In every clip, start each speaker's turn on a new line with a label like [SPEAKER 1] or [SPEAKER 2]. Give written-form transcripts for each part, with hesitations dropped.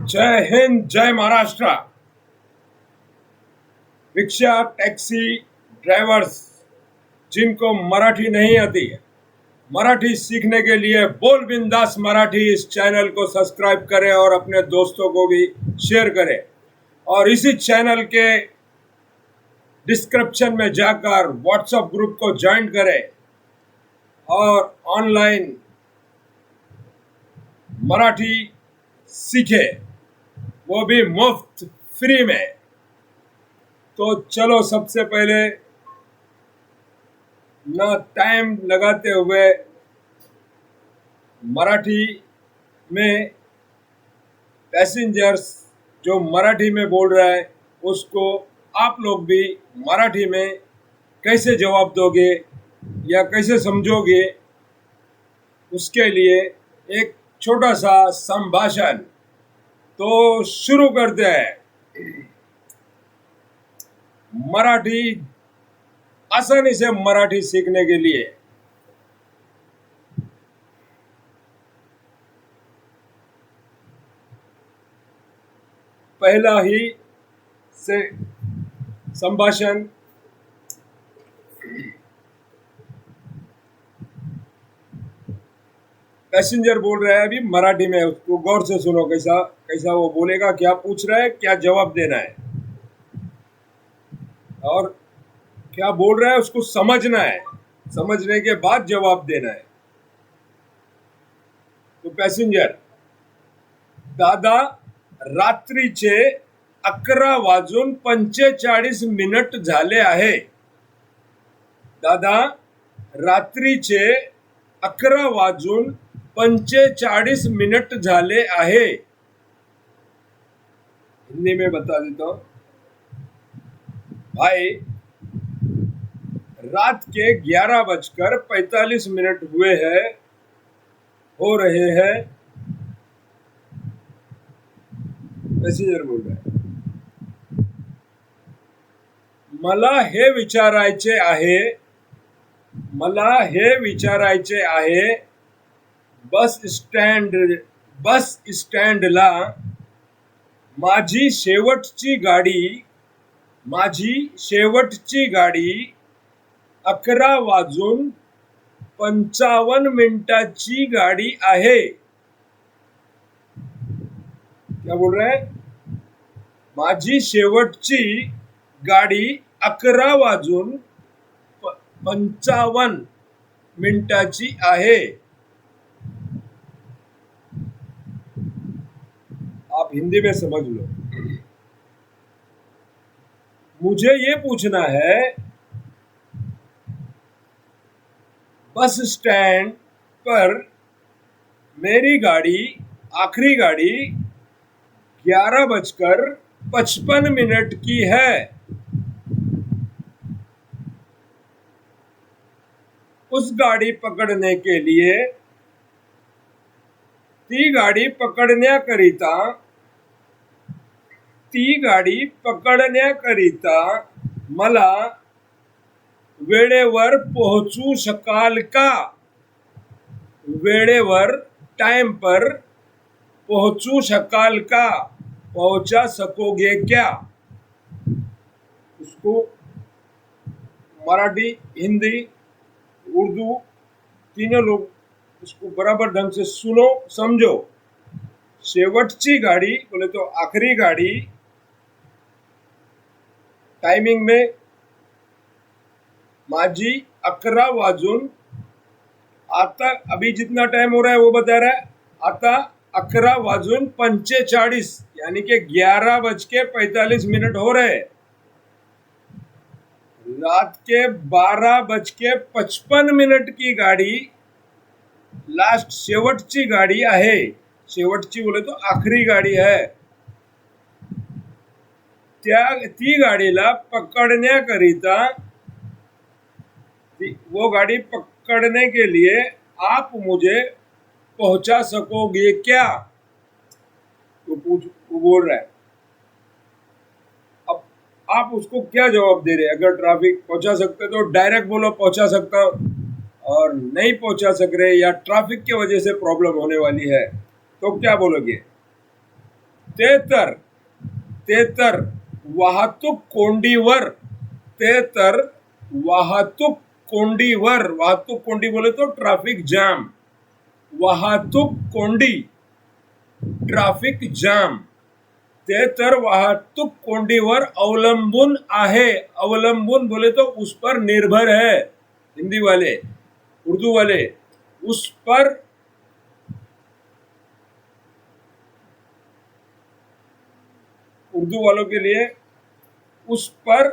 [SPEAKER 1] जय हिंद, जय Maharashtra. Rickshaw taxi drivers जिनको मराठी नहीं आती है, मराठी सीखने के लिए बोल बिंदास मराठी इस चैनल को सब्सक्राइब करें और अपने दोस्तों को भी शेयर करें। और इसी चैनल के डिस्क्रिप्शन में जाकर व्हाट्सएप ग्रुप को ज्वाइन करें और ऑनलाइन मराठी सीखे, वो भी मुफ्त फ्री में। तो चलो, सबसे पहले ना टाइम लगाते हुए मराठी में पैसेंजर्स जो मराठी में बोल रहा है उसको आप लोग भी मराठी में कैसे जवाब दोगे या कैसे समझोगे, उसके लिए एक छोटा सा संभाषण तो शुरू करते हैं। मराठी आसानी से मराठी सीखने के लिए पहला ही से संभाषण पैसेंजर बोल रहा है अभी मराठी में, उसको गौर से सुनो कैसा कैसा वो बोलेगा, क्या पूछ रहा है, क्या जवाब देना है और क्या बोल रहा है उसको समझना है, समझने के बाद जवाब देना है। तो पैसेंजर, दादा रात्रीचे 11:45 झाले आहे। दादा रात्रीचे 11:45 झाले आहे। हिंदी में बता देता हूं। भाई, रात के 11:45 हुए हैं, हो रहे हैं। पैसेंजर बोल रहा है, मला हे विचारायचे आहे बस स्टँडला माझी शेवटची गाडी 11:55 गाड़ी आहे। क्या बोल रहा है? माझी शेवटची गाड़ी 11:55 आहे। आप हिंदी में समझ लो। मुझे ये पूछना है, बस स्टैंड पर मेरी गाड़ी, आखिरी गाड़ी 11:55 की है। उस गाड़ी पकड़ने के लिए ती गाड़ी पकडण्याकरिता मला वेळेवर पोहोचू शकाल का? वेळेवर, टाइम पर पहुंचू शकाल का? पहुंचा सकोगे क्या? उसको मराठी, हिंदी, उर्दू तीनों लोग उसको बराबर ढंग से सुनो, समझो। शेवटची गाड़ी बोले तो आखिरी गाड़ी, टाइमिंग में माझी 11 वाजून, आता अभी जितना टाइम हो रहा है वो बता रहा है, आता 11:45 यानी कि 11:45 हो रहे हैं। रात के 12:55 की गाड़ी लास्ट शेवटची गाड़ी आहे। शेवटची बोले तो आखरी गाड़ी है। ती गाडीला पकडण्याकरिता, वो गाड़ी पकड़ने के लिए आप मुझे पहुंचा सकोगे क्या? वो बोल रहा है। अब आप उसको क्या जवाब दे रहे हैं? अगर ट्रैफिक पहुंचा सकते तो डायरेक्ट बोलो पहुंचा सकता हूं, और नहीं पहुंचा सक रहे या ट्रैफिक की वजह से प्रॉब्लम होने वाली है तो क्या बोलोगे? ते तर वाहतूक कोंडीवर, ते तर वाहतूक कोंडीवर, वाहतूक कोंडी बोले तो ट्रैफिक जाम, वाहतूक कोंडी ट्रैफिक जाम, ते तर वाहतूक कोंडीवर अवलंबून आहे, अवलंबून बोले तो उस पर निर्भर है, हिंदी वाले उर्दू वाले उस पर उर्दू वालों के लिए उस पर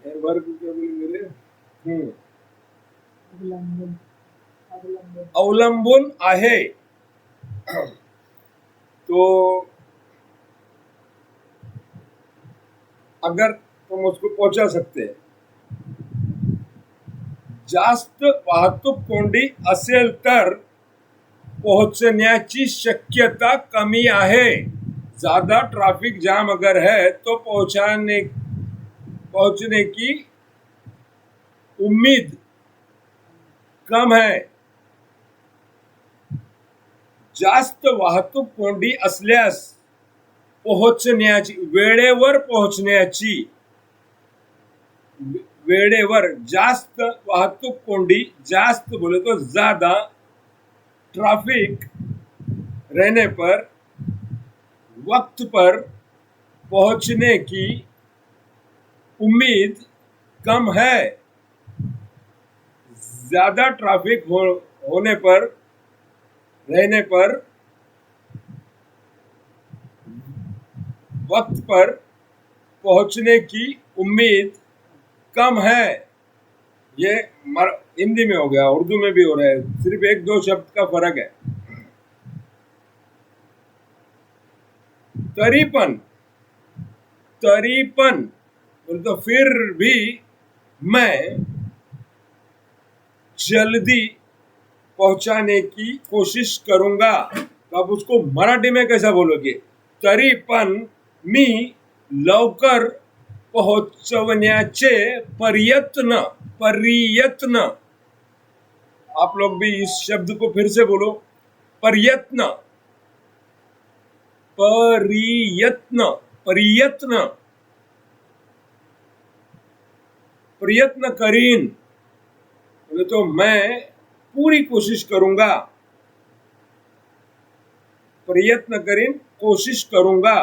[SPEAKER 1] निर्भर क्या बोलेंगे,
[SPEAKER 2] अवलंबून अवलंबून
[SPEAKER 1] अवलंबून आहे। तो अगर तुम उसको पहुंचा सकते हैं, जास्त वाहतूक कोंडी असेल तर पहुंचण्याची शक्यता कमी आहे, ज्यादा ट्रैफिक जाम अगर है तो पहुंचने की उम्मीद कम है। जास्त वाहतूक कोंडी असल्यास पोहोचण्याची, वेळेवर पोहोचण्याची, वेळेवर, जास्त वाहतूक कोंडी, जास्त बोले तो ज्यादा ट्रैफिक रहने पर वक्त पर पहुंचने की उम्मीद कम है। ज्यादा ट्रैफिक होने पर, रहने पर वक्त पर पहुंचने की उम्मीद कम है। ये हिंदी में हो गया, उर्दू में भी हो रहा है, सिर्फ एक दो शब्द का फर्क है। तरीपन, तरीपन बोले तो फिर भी मैं जल्दी पहुंचाने की कोशिश करूंगा। तो आप उसको मराठी में कैसा बोलोगे? तरी पण मी लवकर पोहोचवण्याचे प्रयत्न, प्रयत्न, आप लोग भी इस शब्द को फिर से बोलो, प्रयत्न, प्रयत्न, प्रयत्न, प्रयत्न करीन बोले तो मैं पूरी कोशिश करूंगा, प्रयत्न करीन, कोशिश करूंगा।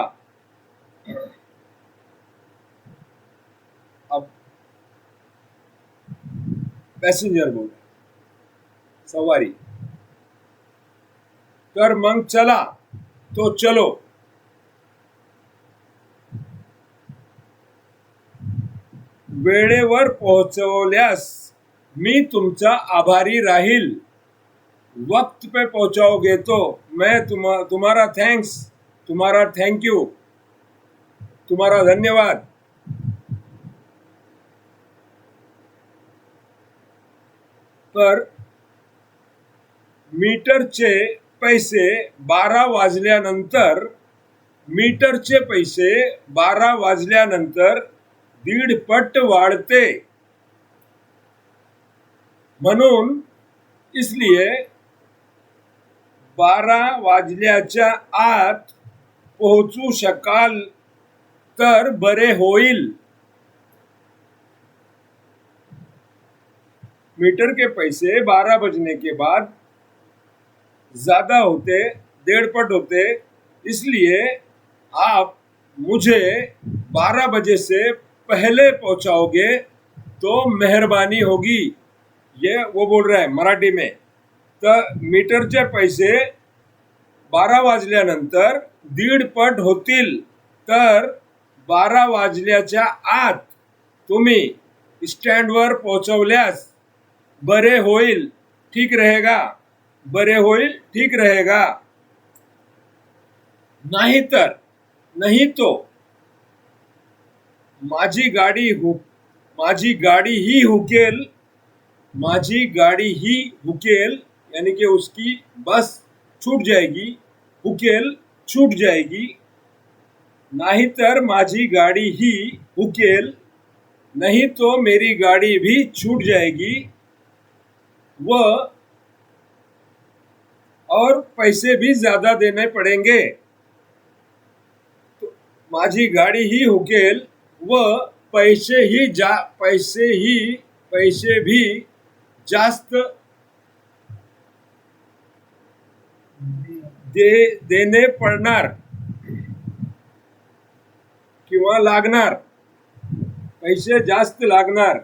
[SPEAKER 1] अब पैसेंजर बोल, सवारी, कर मग चला तो चलो, वेळेवर पोहोचवल्यास मी तुमचा आभारी राहील, वक्त पे पहुंचाओगे तो मैं तुम्हारा थैंक्स, तुम्हारा थैंक यू, तुम्हारा धन्यवाद। पर मीटरचे पैसे 12 वाजल्यानंतर, मीटरचे पैसे 12 वाजल्यानंतर 1.5 पट वाढते, म्हणून इसलिए 12 वाजल्याच्या आत पोहोचू शकाल तर बरे होईल। मीटर के पैसे 12 बजने के बाद ज्यादा होते, 1.5 पट होते, इसलिए आप मुझे 12 बजे से पहले पहुंचाओगे तो मेहरबानी होगी। ये वो बोल रहा है मराठी में। तर मीटरचे पैसे 12 वाजल्यानंतर 1.5 पट होतील, तर 12 वाजल्याच्या आत तुम्ही स्टँडवर पोहोचवल्यास बरे होईल, ठीक रहेगा, बरे होईल, ठीक रहेगा। नहीं तो माझी गाडी ही हुकेल, माझी गाड़ी ही हुकेल, यानी कि उसकी बस छूट जाएगी, हुकेल छूट जाएगी। नहीं तर माझी गाड़ी ही हुकेल, नहीं तो मेरी गाड़ी भी छूट जाएगी। व और पैसे भी ज्यादा देने पडेंगे. तो माझी गाडी ही हुकेल व पैसे भी जास्त देणे पडणार किंवा लागणार. पैसे जास्त लागणार.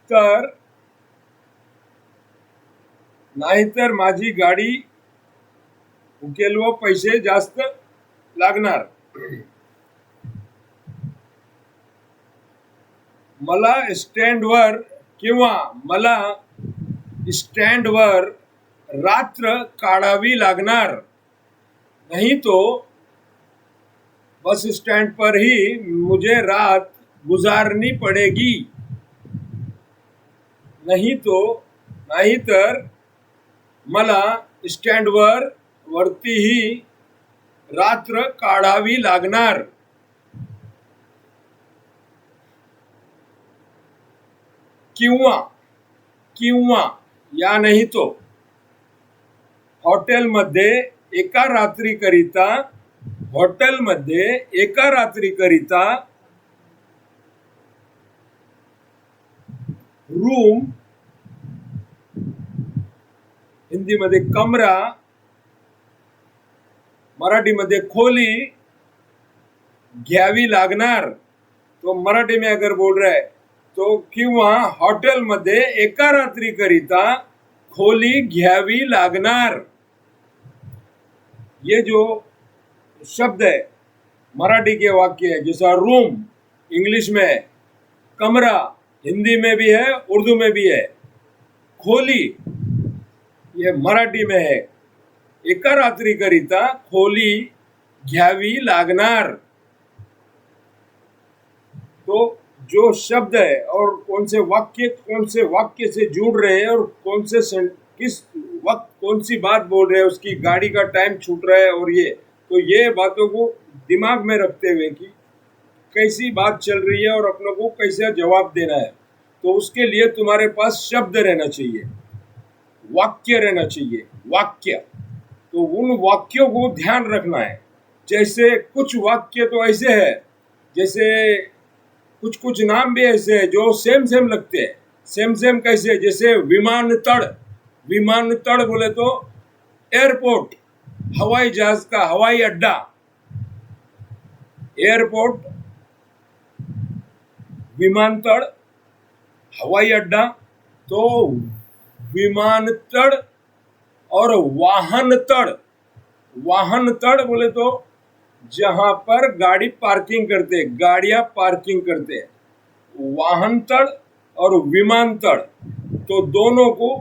[SPEAKER 1] तर नाहीतर माझी गाडी हुकेल व पैसे जास्त लागणार. मला स्टँडवर रात्र काढावी लागणार. नहीं तो बस स्टैंड पर ही मुझे रात गुजारनी पड़ेगी. नाहीतर मला स्टँडवर वरती ही रात्र काढावी लागणार. किंवा या नहीं तो हॉटेलमध्ये एका रात्रीकरिता रूम, हिंदीमध्ये कमरा, मराठीमध्ये खोली घ्यावी लागणार. तो मराठी में अगर बोल रहा है तो किंवा हॉटेलमध्ये एका रात्रीकरिता खोली घ्यावी लागणार. ये जो शब्द है मराठी के वाक्य है, जैसा रूम इंग्लिश में है, कमरा हिंदी में भी है, उर्दू में भी है, खोली ये मराठी में है. एका रात्रीकरिता खोली घ्यावी लागणार. तो जो शब्द है और कौन से वाक्य से जुड़ रहे हैं और किस वक्त कौन सी बात बोल रहे हैं, उसकी गाड़ी का टाइम छूट रहा है, और ये बातों को दिमाग में रखते हुए कि कैसी बात चल रही है और अपनों को कैसे जवाब देना है, तो उसके लिए तुम्हारे पास शब्द रहना चाहिए, वाक्य रहना चाहिए. तो उन वाक्यों को ध्यान रखना है. जैसे कुछ वाक्य तो ऐसे है, जैसे कुछ नाम भी ऐसे है जो सेम लगते हैं. सेम कैसे, जैसे विमानतड़ बोले तो एयरपोर्ट, हवाई जहाज का हवाई अड्डा. एयरपोर्ट, विमानतड़, हवाई अड्डा. तो विमानतड़ और वाहनतड़ बोले तो जहां पर गाड़ियां पार्किंग करते हैं. वाहनतड़ और विमानतड़, तो दोनों को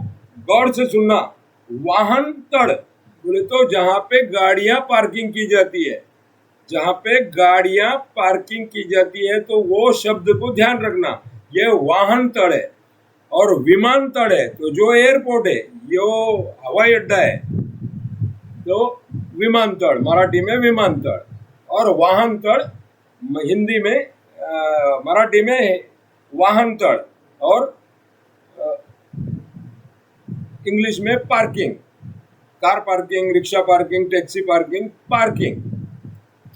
[SPEAKER 1] गौर से सुनना. वाहनतड़ बोले तो जहां पे गाड़ियां पार्किंग की जाती है, तो वो शब्द को ध्यान रखना. ये वाहनतड़ है. और विमानतड़ है तो जो एयरपोर्ट है, यो हवाई अड्डा है, तो विमानतड़, मराठी में विमानतड़. और वाहनतड़ हिंदी में, मराठी में वाहनतड़, और इंग्लिश में parking, car parking, rickshaw parking, taxi parking.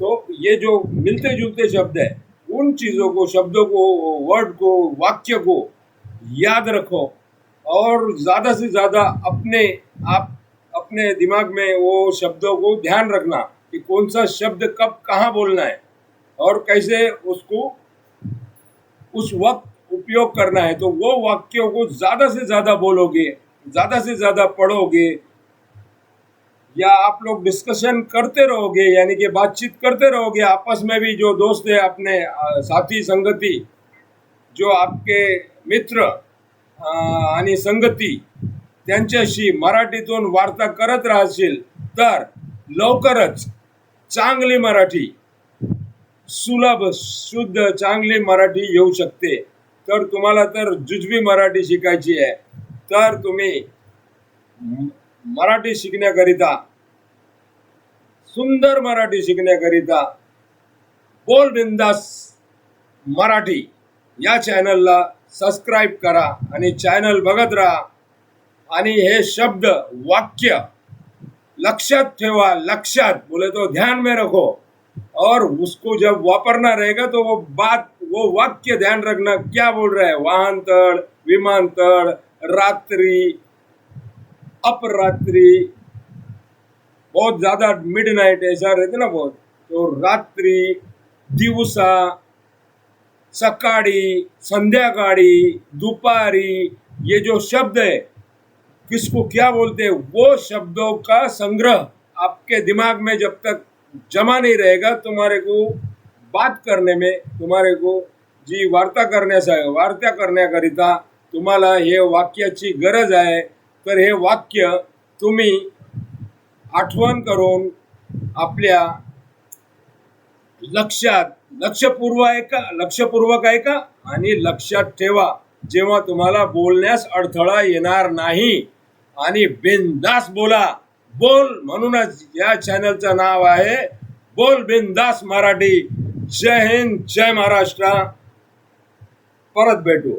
[SPEAKER 1] तो ये जो मिलते जुलते शब्द है, उन चीजों को, शब्दों को, वर्ड को, वाक्य को याद रखो और ज्यादा से ज्यादा अपने दिमाग में वो शब्दों को ध्यान रखना कि कौन सा शब्द कब कहाँ बोलना है और कैसे उसको उस वक्त उपयोग करना है. तो वो वाक्यों को ज्यादा से ज्यादा बोलोगे, ज्यादा से ज्यादा पढ़ोगे, या आप लोग डिस्कशन करते रहोगे, यानी कि बातचीत करते रहोगे आपस में भी. जो दोस्त है, अपने साथी संगती, जो आपके मित्र आणि संगती, त्यांच्याशी मराठीतून वार्ता करत राहशील तर लवकरच चांगली मराठी, सुलभ, शुद्ध, चांगली मराठी येऊ शकते. तर तुम्हाला तर जुजबी मराठी शिकायची आहे, तर तुम्ही मराठी शिकण्याकरिता, सुंदर मराठी शिकण्याकरिता बोल बिंदास मराठी या चॅनलला सबस्क्राईब करा आणि चॅनल बघत राहा आणि हे शब्द वाक्य लक्षात ठेवा, लक्षात बोले तो ध्यान में रखो और उसको जब वापरना रहेगा तो वो वाक्य ध्यान रखना क्या बोल रहा है। वाहन तळ, विमानतळ, रात्रि, अपरात्रि, बहुत ज्यादा मिडनाइट ऐसा रहते ना बहुत, तो रात्रि, दिवसा, सकाळी, संध्याकाळी, दुपारी, ये जो शब्द है किसको क्या बोलते हैं, वो शब्दों का संग्रह आपके दिमाग में जब तक जमा नहीं रहेगा तुम्हारे को बात करने में, तुम्हारे को जी वार्ता करण्याकरिता तुम्हाला हे वाक्याची गरज आहे। तर हे वाक्य तुम्ही आठवण करून आपल्या लक्षपूर्वक ऐका आणि लक्षात ठेवा, जेव्हा तुम्हाला बोलण्यास अडथळा येणार नाही आणि बिनधास्त बोला। बोल म्हणूनच या चॅनलचं नाव आहे बोल बिनधास्त मराठी। जय हिंद, जय महाराष्ट्र, परत भेटू।